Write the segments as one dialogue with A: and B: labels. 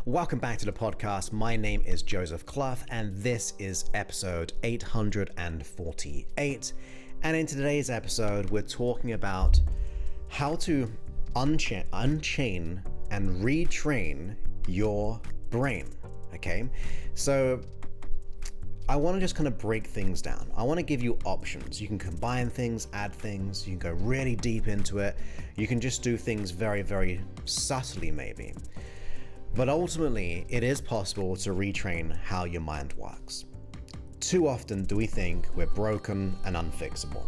A: Welcome back to the podcast. My name is Joseph Clough, and this is episode 848. And in today's episode, we're talking about how to unchain and retrain your brain. Okay, so I want to just kind of break things down. I want to give you options. You can combine things, add things, you can go really deep into it. You can just do things very, very subtly maybe. But ultimately, it is possible to retrain how your mind works. Too often do we think we're broken and unfixable.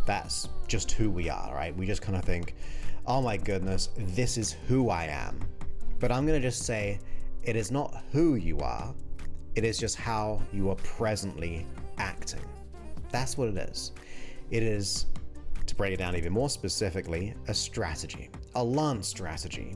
A: That's just who we are, right? We just kind of think, oh my goodness, this is who I am. But I'm going to just say, it is not who you are. It is just how you are presently acting. That's what it is. It is, to break it down even more specifically, a strategy, a learned strategy.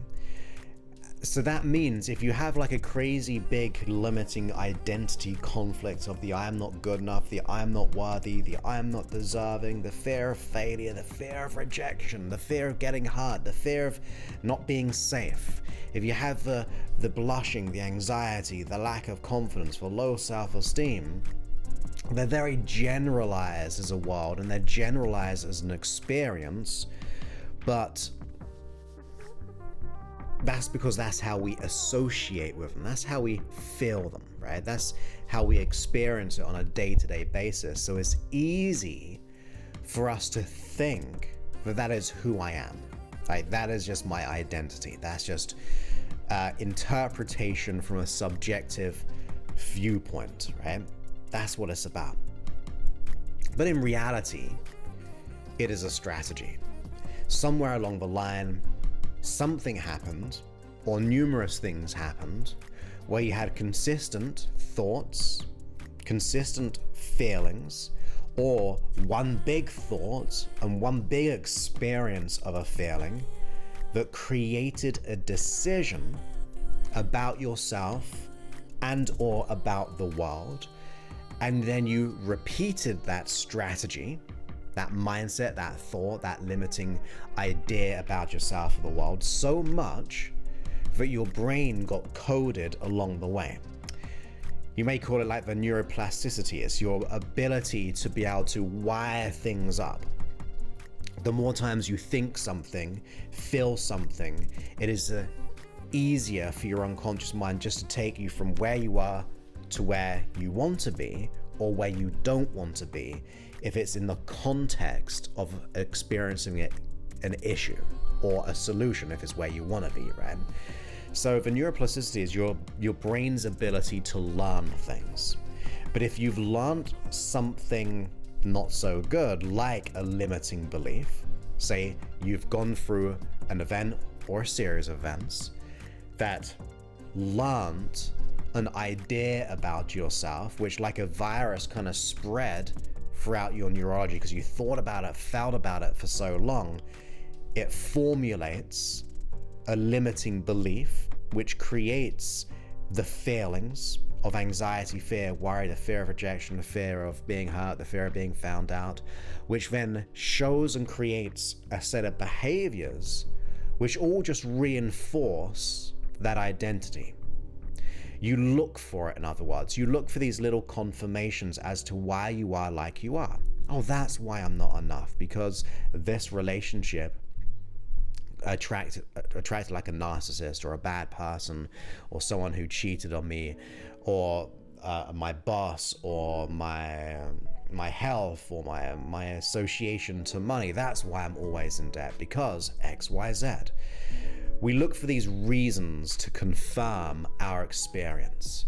A: So that means if you have like a crazy big limiting identity conflict of the I am not good enough, the I am not worthy, the I am not deserving, the fear of failure, the fear of rejection, the fear of getting hurt, the fear of not being safe, if you have the blushing, the anxiety, the lack of confidence, the low self-esteem, they're very generalized as a world and they're generalized as an experience, but that's because that's how we associate with them. That's how we feel them, right? That's how we experience it on a day-to-day basis. So it's easy for us to think that that is who I am. Like that is just my identity. That's just interpretation from a subjective viewpoint, right? That's what it's about. But in reality, it is a strategy. Somewhere along the line, something happened, or numerous things happened, where you had consistent thoughts, consistent feelings, or one big thought and one big experience of a feeling that created a decision about yourself and or about the world, and then you repeated that strategy, that mindset, that thought, that limiting idea about yourself or the world so much that your brain got coded along the way. You may call it like the neuroplasticity. It's your ability to be able to wire things up. The more times you think something, feel something, it is easier for your unconscious mind just to take you from where you are to where you want to be or where you don't want to be, if it's in the context of experiencing an issue or a solution, if it's where you want to be, right? So the neuroplasticity is your brain's ability to learn things. But if you've learned something not so good, like a limiting belief, say you've gone through an event or a series of events that learned an idea about yourself, which like a virus kind of spread throughout your neurology because you thought about it, felt about it for so long, it formulates a limiting belief which creates the feelings of anxiety, fear, worry, the fear of rejection, the fear of being hurt, the fear of being found out, which then shows and creates a set of behaviors which all just reinforce that identity. You look for it, in other words. You look for these little confirmations as to why you are like you are. Oh, that's why I'm not enough, because this relationship attracted like a narcissist or a bad person or someone who cheated on me, or my boss, or my health, or my association to money. That's why I'm always in debt, because X, Y, Z. We look for these reasons to confirm our experience.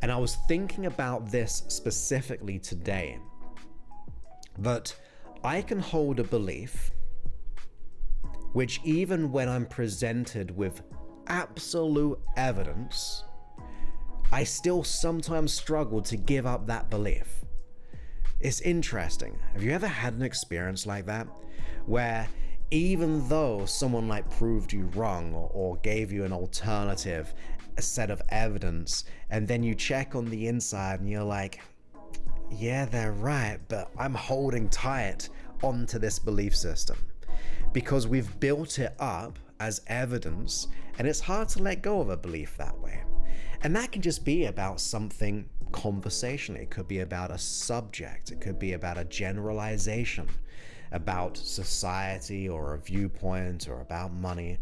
A: And I was thinking about this specifically today, that I can hold a belief which, even when I'm presented with absolute evidence, I still sometimes struggle to give up that belief. It's interesting. Have you ever had an experience like that, where even though someone like proved you wrong or gave you an alternative, a set of evidence, and then you check on the inside and you're like, yeah, they're right, but I'm holding tight onto this belief system because we've built it up as evidence, and it's hard to let go of a belief that way. And that can just be about something conversationally. It could be about a subject. It could be about a generalization about society or a viewpoint or about money.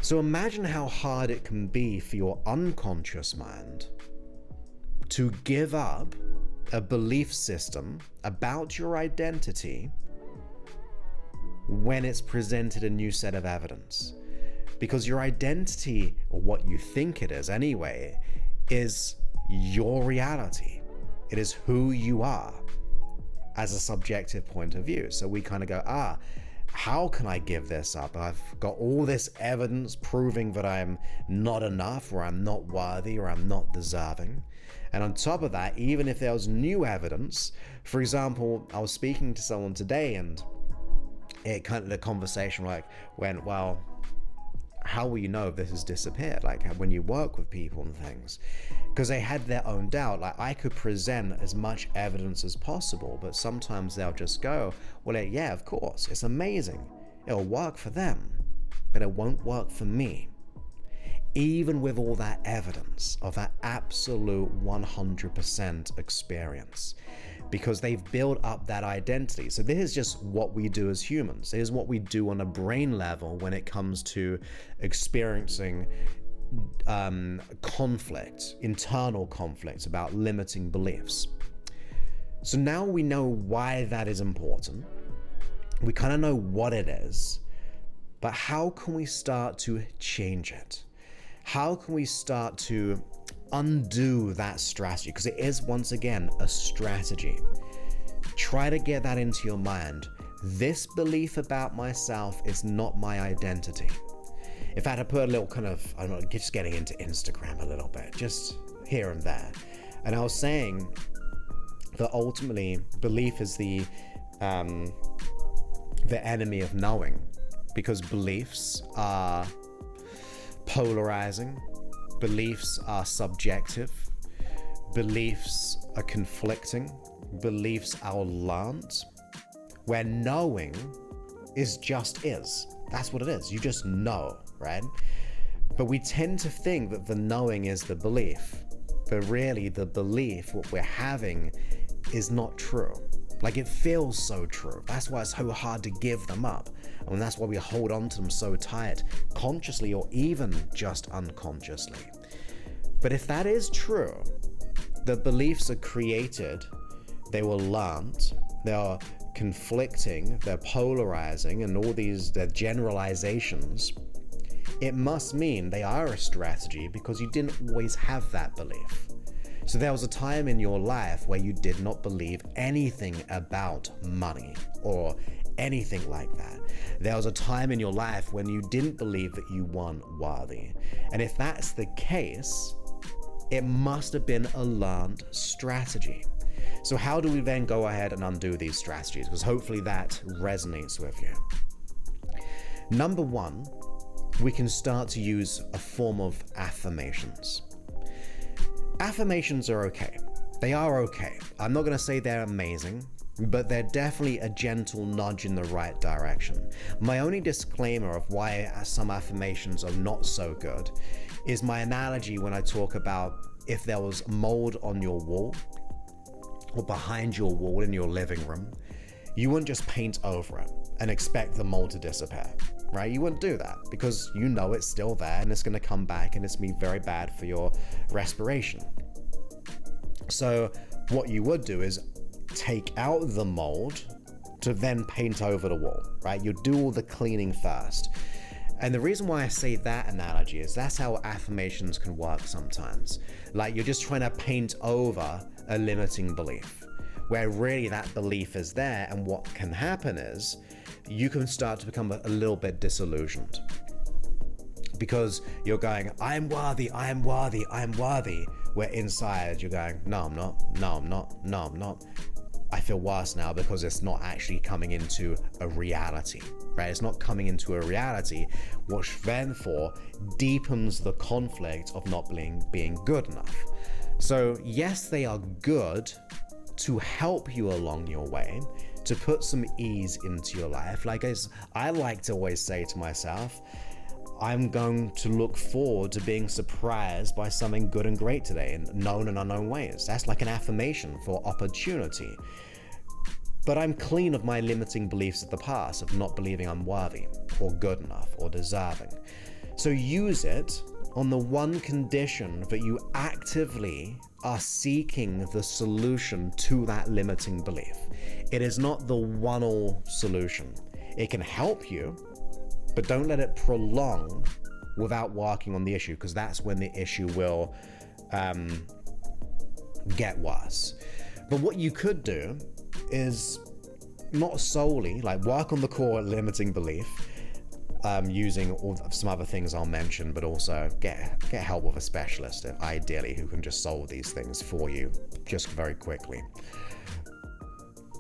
A: So imagine how hard it can be for your unconscious mind to give up a belief system about your identity when it's presented a new set of evidence. Because your identity, or what you think it is anyway, is your reality. It is who you are as a subjective point of view. So we kind of go, how can I give this up? I've got all this evidence proving that I'm not enough, or I'm not worthy, or I'm not deserving. And on top of that, even if there was new evidence, for example, I was speaking to someone today and it kind of, the conversation went, well, how will you know if this has disappeared? Like when you work with people and things, because they had their own doubt. Like I could present as much evidence as possible, but sometimes they'll just go, well, yeah, of course, it's amazing. It'll work for them, but it won't work for me. Even with all that evidence of that absolute 100% experience, because they've built up that identity. So this is just what we do as humans. This is what we do on a brain level when it comes to experiencing conflict, internal conflicts about limiting beliefs. So now we know why that is important. We kind of know what it is, but how can we start to change it? How can we start to undo that strategy? Because it is, once again, a strategy. Try to get that into your mind. This belief about myself is not my identity. In fact, I put a little kind of, I'm not just getting into Instagram a little bit, just here and there. And I was saying that ultimately belief is the enemy of knowing, because beliefs are polarizing, beliefs are subjective, beliefs are conflicting, beliefs are learned, where knowing is just is. That's what it is. You just know, right? But we tend to think that the knowing is the belief, but really the belief, what we're having, is not true. Like it feels so true. That's why it's so hard to give them up. And that's why we hold on to them so tight, consciously or even just unconsciously. But if that is true, the beliefs are created, they were learned, they are conflicting, they're polarizing, and all these, they're generalizations, it must mean they are a strategy because you didn't always have that belief. So there was a time in your life where you did not believe anything about money or anything like that. There was a time in your life when you didn't believe that you weren't worthy. And if that's the case, it must have been a learned strategy. So how do we then go ahead and undo these strategies? Because hopefully that resonates with you. Number one, we can start to use a form of affirmations. Affirmations are okay. They are okay. I'm not going to say they're amazing, but they're definitely a gentle nudge in the right direction. My only disclaimer of why some affirmations are not so good is my analogy when I talk about if there was mold on your wall or behind your wall in your living room, you wouldn't just paint over it and expect the mold to disappear, right? You wouldn't do that because you know it's still there and it's going to come back and it's going to be very bad for your respiration. So what you would do is take out the mold to then paint over the wall, right? You do all the cleaning first. And the reason why I say that analogy is that's how affirmations can work sometimes. Like you're just trying to paint over a limiting belief, where really that belief is there, and what can happen is you can start to become a little bit disillusioned. Because you're going, I'm worthy, I'm worthy, I'm worthy, where inside you're going, no, I'm not, no, I'm not, no, I'm not. I feel worse now because it's not actually coming into a reality, right? It's not coming into a reality, which then deepens the conflict of not being good enough. So yes, they are good to help you along your way, to put some ease into your life. Like as I like to always say to myself, I'm going to look forward to being surprised by something good and great today in known and unknown ways. That's like an affirmation for opportunity. But I'm clean of my limiting beliefs of the past, of not believing I'm worthy or good enough or deserving. So use it on the one condition that you actively are seeking the solution to that limiting belief. It is not the one-all solution. It can help you, but don't let it prolong without working on the issue, because that's when the issue will get worse. But what you could do is not solely like work on the core limiting belief, using some other things I'll mention, but also get help with a specialist, ideally, who can just solve these things for you just very quickly.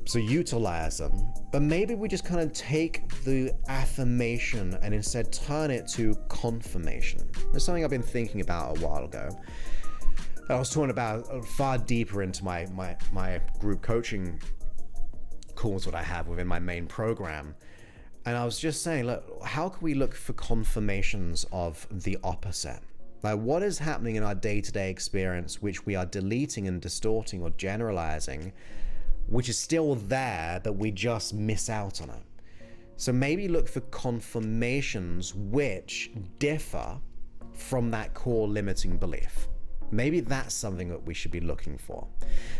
A: So utilize them, but maybe we just kind of take the affirmation and instead turn it to confirmation. There's something I've been thinking about a while ago. I was talking about far deeper into my group coaching calls that I have within my main program. And I was just saying, look, how can we look for confirmations of the opposite? Like, what is happening in our day-to-day experience which we are deleting and distorting or generalizing, which is still there, but we just miss out on it? So maybe look for confirmations which differ from that core limiting belief. Maybe that's something that we should be looking for.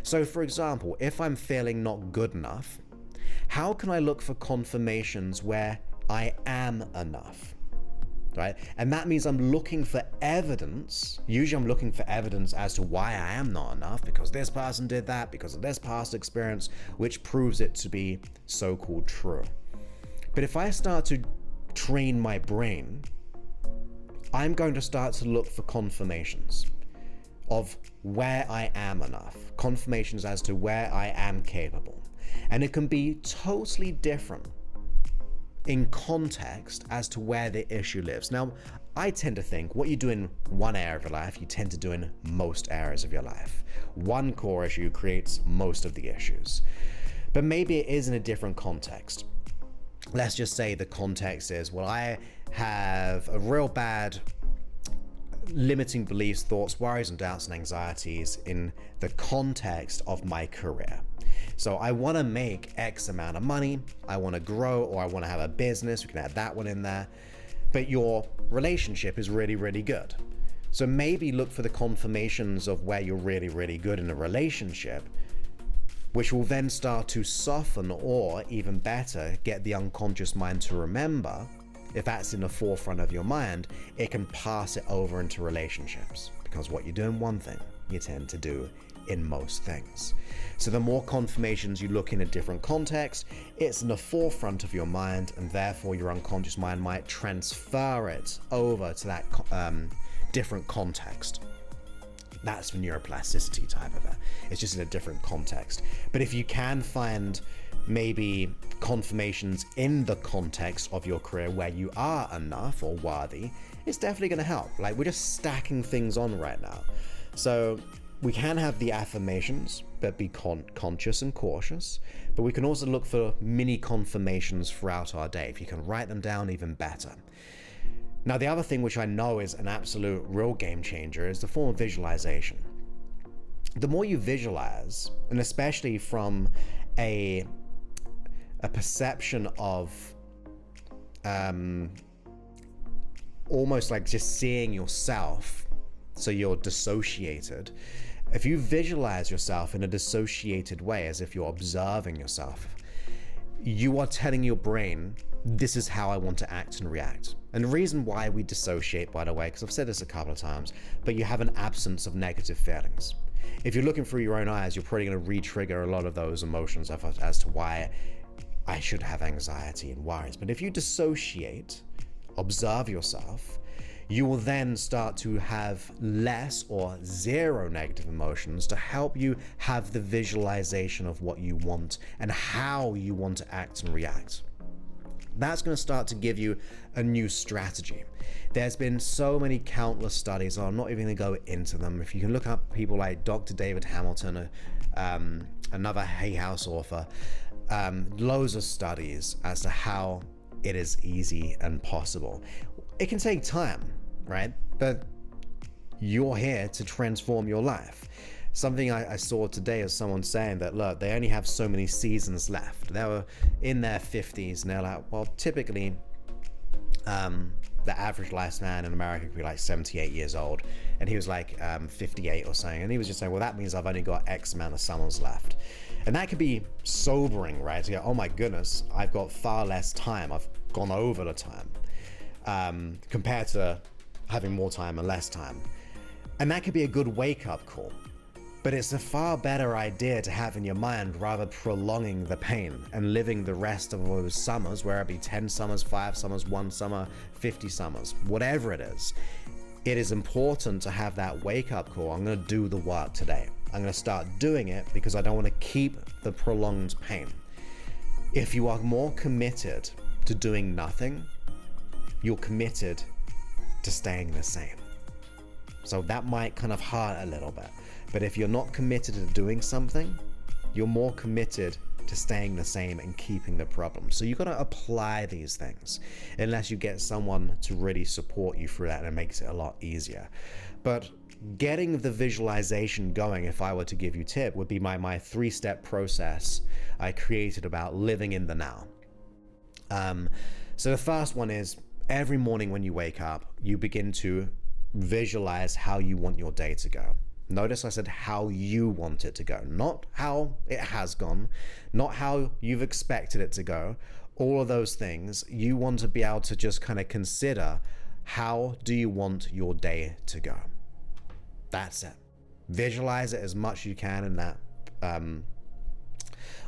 A: So for example, if I'm feeling not good enough, how can I look for confirmations where I am enough, right? And that means I'm looking for evidence. Usually I'm looking for evidence as to why I am not enough, because this person did that, because of this past experience, which proves it to be so-called true. But if I start to train my brain, I'm going to start to look for confirmations of where I am enough, confirmations as to where I am capable. And it can be totally different in context as to where the issue lives. Now, I tend to think what you do in one area of your life, you tend to do in most areas of your life. One core issue creates most of the issues. But maybe it is in a different context. Let's just say the context is, well, I have a real bad limiting beliefs, thoughts, worries, and doubts and anxieties in the context of my career. So I want to make X amount of money, I want to grow, or I want to have a business. We can add that one in there. But your relationship is really, really good. So maybe look for the confirmations of where you're really, really good in a relationship, which will then start to soften, or even better, get the unconscious mind to remember. If that's in the forefront of your mind, it can pass it over into relationships, because what you do in one thing, you tend to do in most things. So the more confirmations you look in a different context, it's in the forefront of your mind, and therefore your unconscious mind might transfer it over to that different context. That's the neuroplasticity type of it. It's just in a different context. But if you can find maybe confirmations in the context of your career where you are enough or worthy, it's definitely going to help. Like, we're just stacking things on right now. So we can have the affirmations, but be conscious and cautious. But we can also look for mini confirmations throughout our day. If you can write them down, even better. Now, the other thing which I know is an absolute real game changer is the form of visualization. The more you visualize, and especially from a perception of almost like just seeing yourself, so you're dissociated. If you visualize yourself in a dissociated way, as if you're observing yourself, you are telling your brain, this is how I want to act and react. And the reason why we dissociate, by the way, because I've said this a couple of times, but you have an absence of negative feelings. If you're looking through your own eyes, you're probably going to re-trigger a lot of those emotions as to why I should have anxiety and worries. But if you dissociate, observe yourself, you will then start to have less or zero negative emotions to help you have the visualization of what you want and how you want to act and react. That's going to start to give you a new strategy. There's been so many countless studies, I'm not even going to go into them. If you can look up people like Dr. David Hamilton, another Hay House author, loads of studies as to how it is easy and possible. it can take time, right? But you're here to transform your life. Something I saw today is someone saying that, look, they only have so many seasons left. They were in their 50s and they're like, well, typically the average lifespan in America could be like 78 years old. And he was like 58 or something. And he was just saying, well, that means I've only got X amount of summers left. And that could be sobering, right? To go, oh my goodness, I've got far less time. I've gone over the time compared to having more time and less time. And that could be a good wake-up call. But it's a far better idea to have in your mind rather prolonging the pain and living the rest of those summers, where it be 10 summers, 5 summers, 1 summer, 50 summers, whatever it is. It is important to have that wake-up call. I'm going to do the work today. I'm going to start doing it because I don't want to keep the prolonged pain. If you are more committed to doing nothing, you're committed to staying the same. So that might kind of hurt a little bit. But if you're not committed to doing something, you're more committed to staying the same and keeping the problem. So you've got to apply these things, unless you get someone to really support you through that, and it makes it a lot easier. But getting the visualization going, if I were to give you a tip, would be my 3-step process I created about living in the now. So the first one is, every morning when you wake up, you begin to visualize how you want your day to go. Notice I said how you want it to go, not how it has gone, not how you've expected it to go. All of those things, you want to be able to just kind of consider, how do you want your day to go? That's it. Visualize it as much as you can in that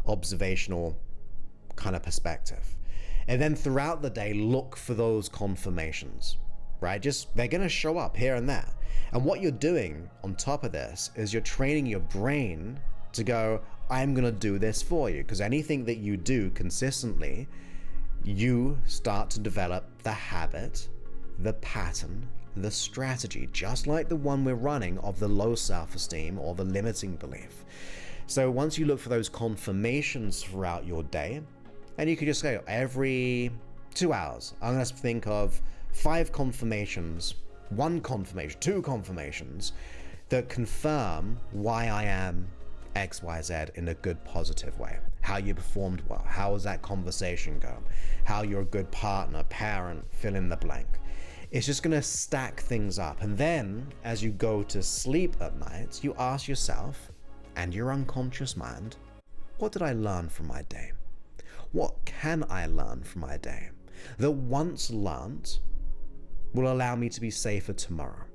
A: observational kind of perspective. And then throughout the day, look for those confirmations, right? They're going to show up here and there. And what you're doing on top of this is you're training your brain to go, I'm going to do this for you. Because anything that you do consistently, you start to develop the habit, the pattern, the strategy, just like the one we're running of the low self-esteem or the limiting belief. So once you look for those confirmations throughout your day, and you could just go, every 2 hours, I'm going to think of 5 confirmations, 1 confirmation, 2 confirmations that confirm why I am X, Y, Z in a good, positive way. How you performed well, how was that conversation go, how you're a good partner, parent, fill in the blank. It's just going to stack things up. And then as you go to sleep at night, you ask yourself and your unconscious mind, what did I learn from my day? What can I learn from my day that once learned will allow me to be safer tomorrow?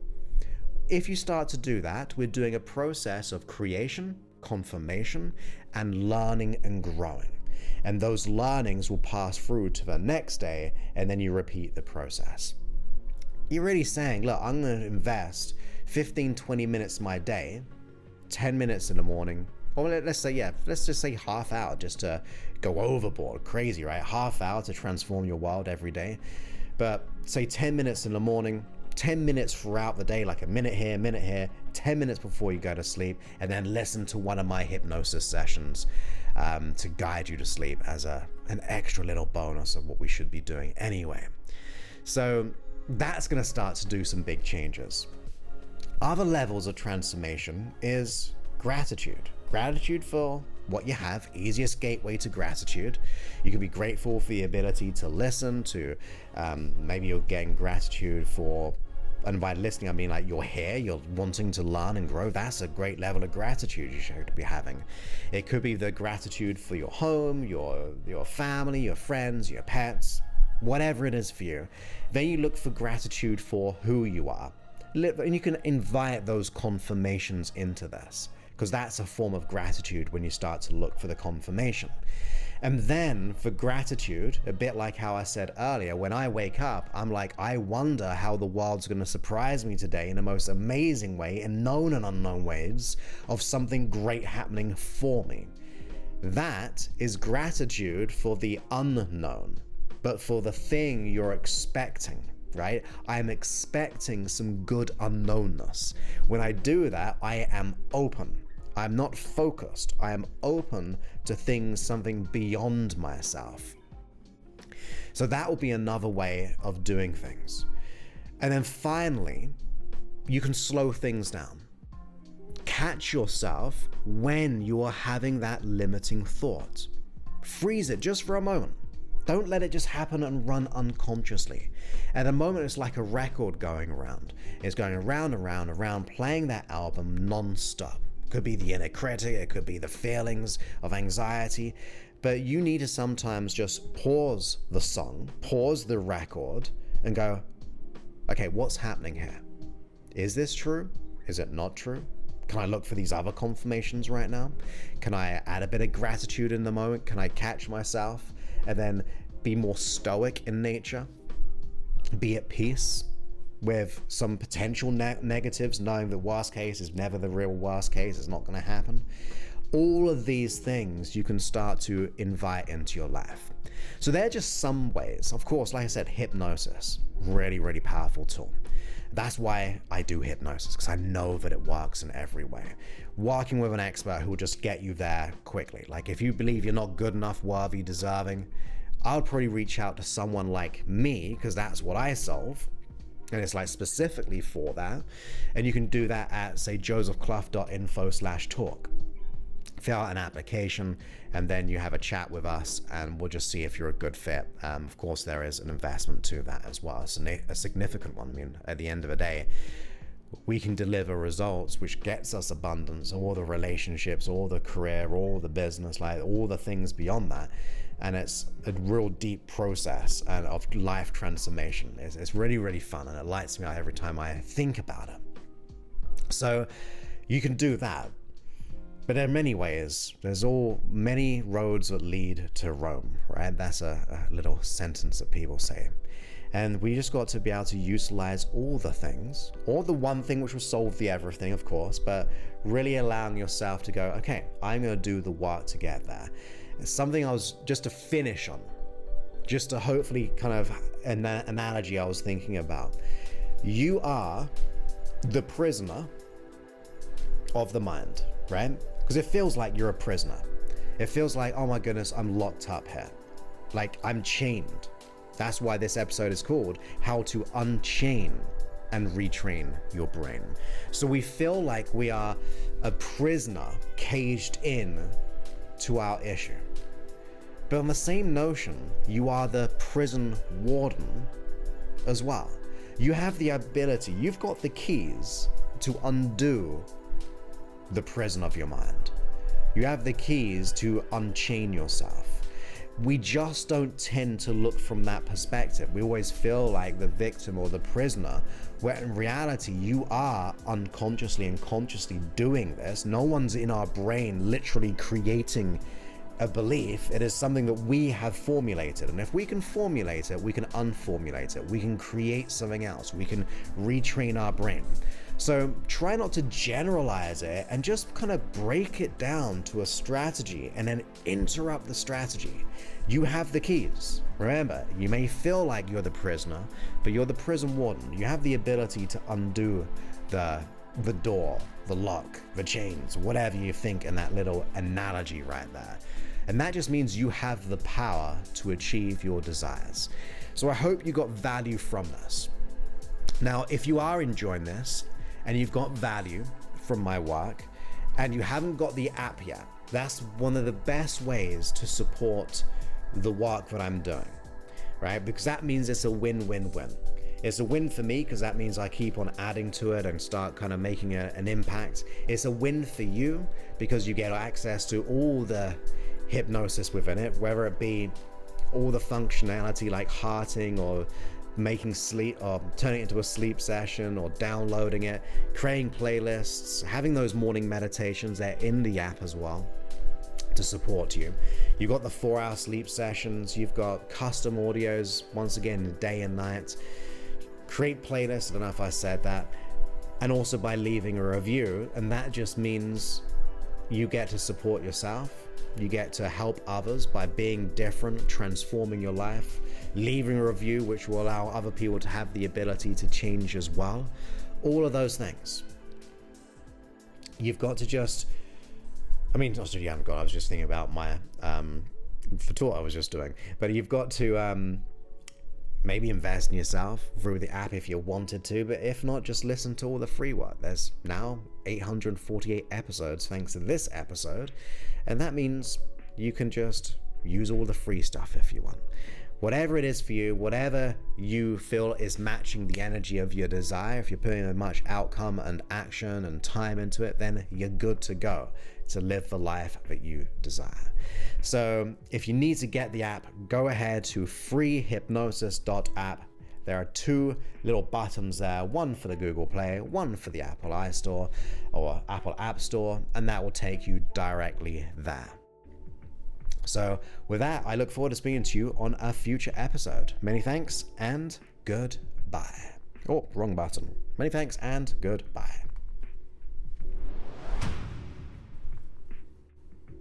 A: If you start to do that, we're doing a process of creation, confirmation, and learning and growing. And those learnings will pass through to the next day, and then you repeat the process. You're really saying, look, I'm going to invest 15, 20 minutes of my day, 10 minutes in the morning, or let's just say half hour just to go overboard. Crazy, right? Half hour to transform your world every day. But say 10 minutes in the morning, 10 minutes throughout the day, like a minute here, 10 minutes before you go to sleep, and then listen to one of my hypnosis sessions to guide you to sleep as an extra little bonus of what we should be doing anyway. So that's going to start to do some big changes. Other levels of transformation is gratitude. Gratitude for what you have, easiest gateway to gratitude. You can be grateful for the ability to listen to, maybe you're getting gratitude for, and by listening I mean like you're here, you're wanting to learn and grow. That's a great level of gratitude you should be having. It could be the gratitude for your home, your family, your friends, your pets, whatever it is for you. Then you look for gratitude for who you are. And you can invite those confirmations into this, because that's a form of gratitude when you start to look for the confirmation. And then for gratitude, a bit like how I said earlier, when I wake up, I'm like, I wonder how the world's going to surprise me today in the most amazing way, in known and unknown ways, of something great happening for me. That is gratitude for the unknown, but for the thing you're expecting. Right? I'm expecting some good unknownness. When I do that, I am open. I'm not focused. I am open to things, something beyond myself. So that will be another way of doing things. And then finally, you can slow things down. Catch yourself when you are having that limiting thought. Freeze it just for a moment. Don't let it just happen and run unconsciously. At the moment, it's like a record going around. It's going around and around and around, playing that album non-stop. Could be the inner critic, it could be the feelings of anxiety, but you need to sometimes just pause the song, pause the record, and go, okay, what's happening here? Is this true? Is it not true? Can I look for these other confirmations right now? Can I add a bit of gratitude in the moment? Can I catch myself and then be more stoic in nature? Be at peace with some potential negatives, knowing that worst case is never the real worst case, it's not going to happen. All of these things you can start to invite into your life. So they're just some ways. Of course, like I said, hypnosis, really, really powerful tool. That's why I do hypnosis, because I know that it works in every way. Working with an expert who will just get you there quickly. Like if you believe you're not good enough, worthy, deserving, I would probably reach out to someone like me, because that's what I solve. And it's like specifically for that. And you can do that at, say, josephclough.info/talk. Fill out an application, and then you have a chat with us, and we'll just see if you're a good fit. Of course, there is an investment to that as well. It's a significant one. I mean, at the end of the day, we can deliver results which gets us abundance, all the relationships, all the career, all the business, like all the things beyond that. And it's a real deep process and of life transformation. It's really, really fun, and it lights me up every time I think about it. So you can do that. But there are many ways. There's many roads that lead to Rome, right? That's a little sentence that people say. And we just got to be able to utilize all the things, or the one thing which will solve the everything, of course, but really allowing yourself to go, okay, I'm going to do the work to get there. It's something I was just to finish on, just to hopefully kind of an analogy I was thinking about. You are the prisoner of the mind, right? Because it feels like you're a prisoner. It feels like, oh my goodness, I'm locked up here. Like I'm chained. That's why this episode is called How to Unchain and Retrain Your Brain. So we feel like we are a prisoner caged in to our issue. But on the same notion, you are the prison warden as well. You have the ability, you've got the keys to undo the prison of your mind. You have the keys to unchain yourself. We just don't tend to look from that perspective. We always feel like the victim or the prisoner, where in reality you are unconsciously and consciously doing this. No one's in our brain literally creating a belief. It is something that we have formulated, and if we can formulate it, we can unformulate it. We can create something else. We can retrain our brain. So try not to generalize it and just kind of break it down to a strategy and then interrupt the strategy. You have the keys. Remember, you may feel like you're the prisoner, but you're the prison warden. You have the ability to undo the door, the lock, the chains, whatever you think in that little analogy right there. And that just means you have the power to achieve your desires. So I hope you got value from this. Now, if you are enjoying this and you've got value from my work and you haven't got the app yet, that's one of the best ways to support the work that I'm doing, right? Because that means it's a win-win-win. It's a win for me because that means I keep on adding to it and start kind of making an impact. It's a win for you because you get access to all the hypnosis within it, whether it be all the functionality like hearting or making sleep or turning it into a sleep session or downloading it, creating playlists, having those morning meditations. They're in the app as well to support you. You've got the 4-hour sleep sessions. You've got custom audios, once again, day and night. Create playlists. I don't know if I said that. And also by leaving a review. And that just means you get to support yourself. You get to help others by being different, transforming your life, leaving a review, which will allow other people to have the ability to change as well. All of those things. You've got to just, you haven't got, I was just thinking about my, for tour I was just doing, but you've got to maybe invest in yourself through the app if you wanted to, but if not, just listen to all the free work. There's now 848 episodes thanks to this episode, and that means you can just use all the free stuff if you want. Whatever it is for you, whatever you feel is matching the energy of your desire, if you're putting as much outcome and action and time into it, then you're good to go to live the life that you desire. So if you need to get the app, go ahead to freehypnosis.app. There are 2 little buttons there, one for the Google Play, one for the Apple iStore or Apple App Store, and that will take you directly there. So with that, I look forward to speaking to you on a future episode. Many thanks and goodbye. Oh, wrong button. Many thanks and goodbye.